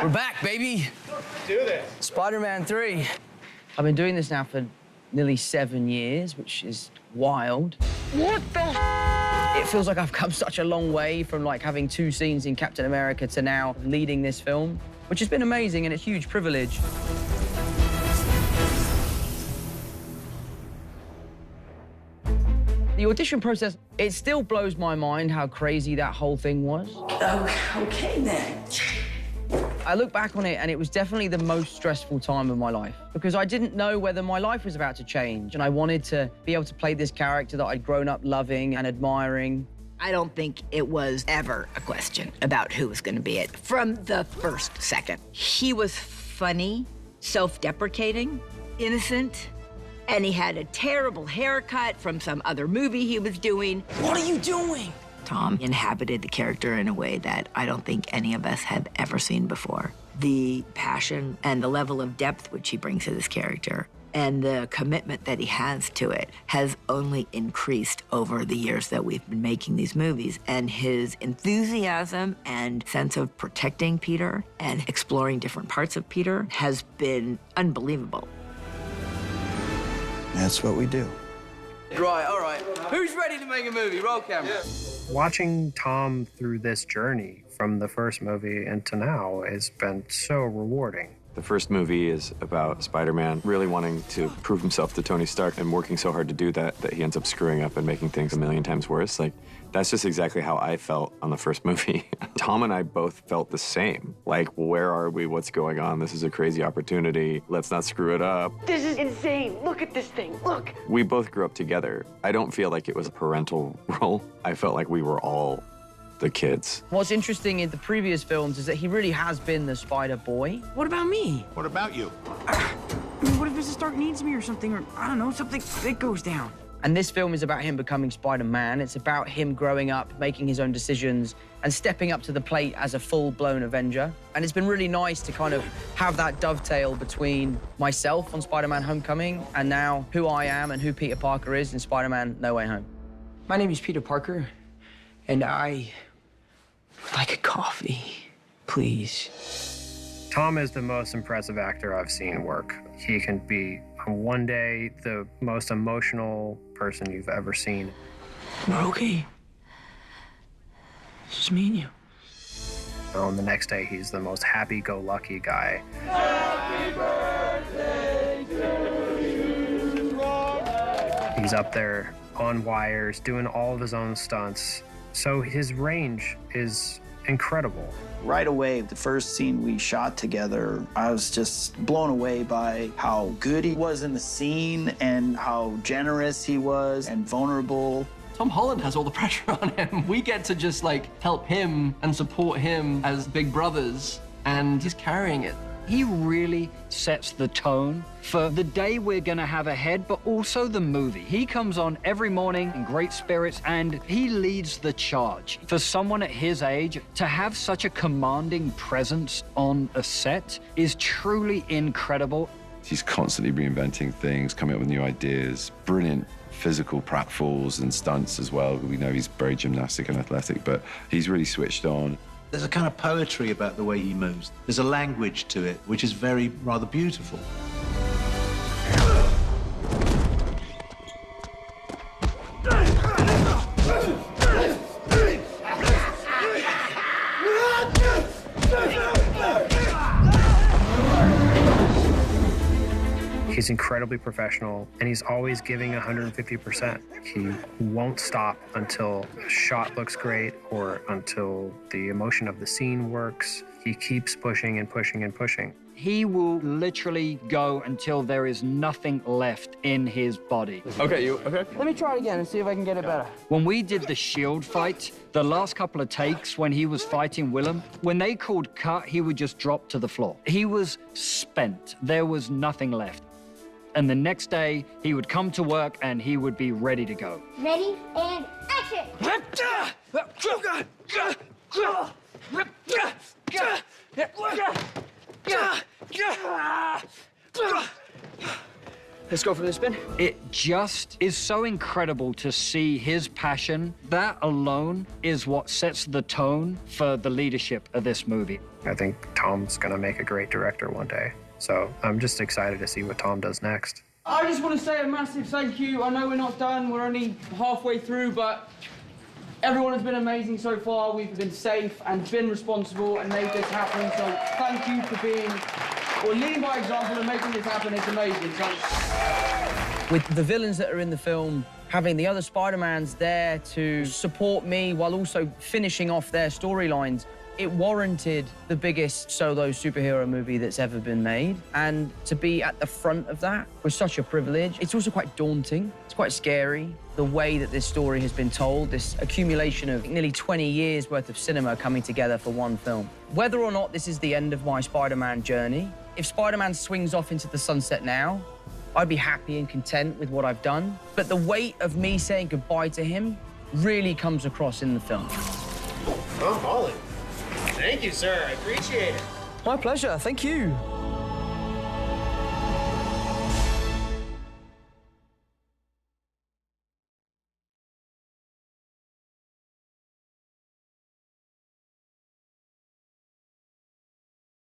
We're back, baby. Let's do this. Spider-Man 3. I've been doing this now for nearly 7 years, which is wild. What the? It feels like I've come such a long way from like having 2 scenes in Captain America to now leading this film, which has been amazing and a huge privilege. The audition process, it still blows my mind how crazy that whole thing was. Okay then. I look back on it and it was definitely the most stressful time of my life because I didn't know whether my life was about to change and I wanted to be able to play this character that I'd grown up loving and admiring. I don't think it was ever a question about who was going to be it from the first second. He was funny, self-deprecating, innocent, and he had a terrible haircut from some other movie he was doing. What are you doing? Tom inhabited the character in a way that I don't think any of us have ever seen before. The passion and the level of depth which he brings to this character and the commitment that he has to it has only increased over the years that we've been making these movies. And his enthusiasm and sense of protecting Peter and exploring different parts of Peter has been unbelievable. That's what we do. Right, all right. Who's ready to make a movie? Roll camera. Yeah. Watching Tom through this journey from the first movie and to now has been so rewarding. The first movie is about Spider-Man really wanting to prove himself to Tony Stark and working so hard to do that that he ends up screwing up and making things a million times worse. Like, that's just exactly how I felt on the first movie. Tom and I both felt the same. Like, where are we? What's going on? This is a crazy opportunity. Let's not screw it up. This is insane. Look at this thing. Look. We both grew up together. I don't feel like it was a parental role. I felt like we were all the kids. What's interesting in the previous films is that he really has been the Spider Boy. What about me? What about you? I mean, what if Mrs. Stark needs me or something, or I don't know, something big goes down? And this film is about him becoming Spider-Man. It's about him growing up, making his own decisions, and stepping up to the plate as a full-blown Avenger. And it's been really nice to kind of have that dovetail between myself on Spider-Man Homecoming and now who I am and who Peter Parker is in Spider-Man No Way Home. My name is Peter Parker, and I would like a coffee, please. Tom is the most impressive actor I've seen work. He can be, on one day, the most emotional person you've ever seen. We're okay. It's just me and you. On the next day, he's the most happy-go-lucky guy. Happy birthday to you. He's up there on wires, doing all of his own stunts. So his range is incredible. Right away, the first scene we shot together, I was just blown away by how good he was in the scene and how generous he was and vulnerable. Tom Holland has all the pressure on him. We get to just like help him and support him as big brothers, and he's carrying it. He really sets the tone for the day we're gonna have ahead, but also the movie. He comes on every morning in great spirits, and he leads the charge. For someone at his age, to have such a commanding presence on a set is truly incredible. He's constantly reinventing things, coming up with new ideas, brilliant physical pratfalls and stunts as well. We know he's very gymnastic and athletic, but he's really switched on. There's a kind of poetry about the way he moves. There's a language to it, which is rather beautiful. He's incredibly professional, and he's always giving 150%. He won't stop until a shot looks great or until the emotion of the scene works. He keeps pushing and pushing and pushing. He will literally go until there is nothing left in his body. Okay, you okay? Let me try it again and see if I can get it better. When we did the shield fight, the last couple of takes when he was fighting Willem, when they called cut, he would just drop to the floor. He was spent. There was nothing left. And the next day, he would come to work and he would be ready to go. Ready and action! Let's go for the spin. It just is so incredible to see his passion. That alone is what sets the tone for the leadership of this movie. I think Tom's gonna make a great director one day. So I'm just excited to see what Tom does next. I just want to say a massive thank you. I know we're not done, we're only halfway through, but everyone has been amazing so far. We've been safe and been responsible and made this happen. So thank you for being, or leading by example and making this happen. It's amazing. So... With the villains that are in the film, having the other Spider-Mans there to support me while also finishing off their storylines, it warranted the biggest solo superhero movie that's ever been made. And to be at the front of that was such a privilege. It's also quite daunting. It's quite scary, the way that this story has been told, this accumulation of nearly 20 years worth of cinema coming together for one film. Whether or not this is the end of my Spider-Man journey, if Spider-Man swings off into the sunset now, I'd be happy and content with what I've done. But the weight of me saying goodbye to him really comes across in the film. Tom Holland. Thank you, sir. I appreciate it. My pleasure. Thank you.